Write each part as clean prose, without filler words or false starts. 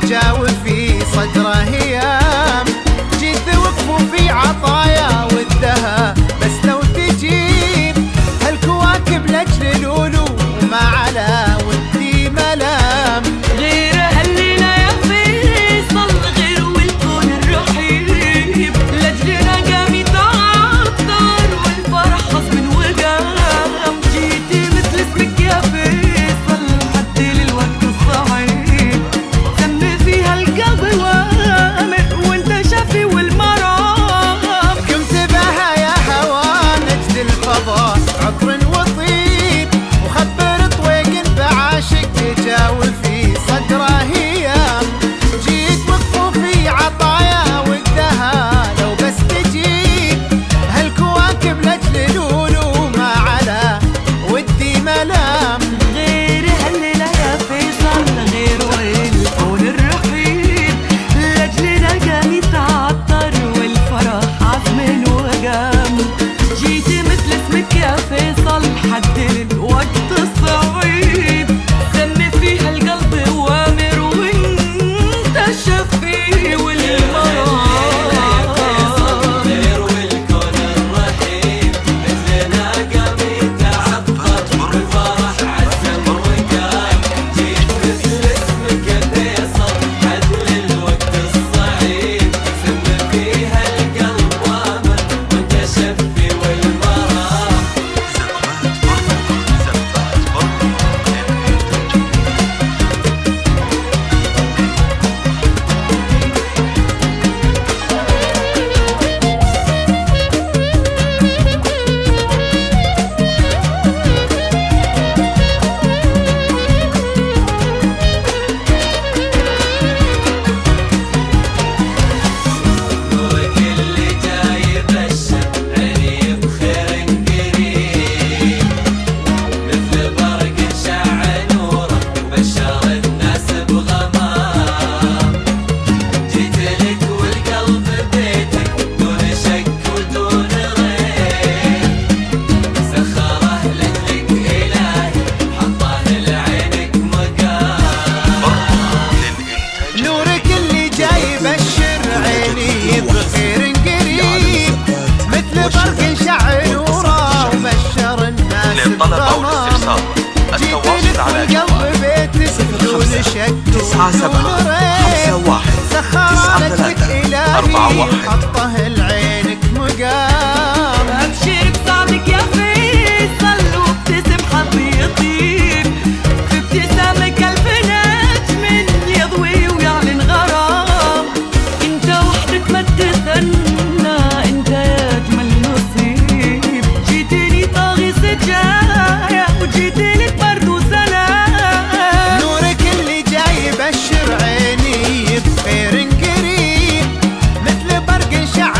تجاوب في صدره هيام. جيت وقفوا في عطايا ودها بس لو تجيب هالكواكب لاجل لولو وما على ودي ملام. غير هالليلة يا فيصل غير والكون الرحيب لاجلنا قام يتعطر والفرح حزم وقام. جيتي مثل اسمك يا فيصل حد للوقت الصعيب سمي فيها القلب وامر وانت شافي والمرام. قمت بها يا هوا نجد الفضاء عطر وطيب وخبر طويق بعاشق تجاوب في صدره هيام. جيت وقفوا في عطايا ودها لو بس تجيب هالكواكب لاجل لولو ما على ودي ملام. غير هالليلة يا فيصل غير والكون الرحيب لاجلنا قام يتعطر والفرح عزم وقام. جيتي مثل اسمك يا فيصل حد للوقت الصعيب سمي فيها القلب وامر وانت شفي والمرام. غير والكون الرحيب مثلنا قام يتعطر والفرح عزم وقام. جيت مثل اسمك يا فيصل حد للوقت الصعيب سمي فيها القلب وامر وانت شفي والمرام. نورك اللي جاي يبشر عيني بخير قريب مثل برق شع نوره وبشر الناس بغمام. جيت لك والقلب بيتك دون شك ودون ريب سخره لك إلهي حطه لعينك مقام. نورك اللي جاي يبشر عيني بخير قريب مثل برق شع نوره وبشر الناس للطلب أو بغمام. الاستفسار التواصل على قلب بيتك دون شك 97 51 سخر لك 93 إلهي 41. حطه لعينك مقام. أبشر بصعبك يا فيصل وابتسم حظي يطيب في ابتسامك ألف نجم يضوي ويعلن غرام. انت وحدك ما تستنى انت يا أجمل نصيب. جيتني طاغي سجايا وجيت لك برد وسلام. نورك اللي جاي يبشر عيني بخير قريب مثل برق شع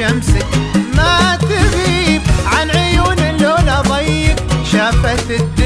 شمسك ما تغيب عن عيون اللون ضيق شافت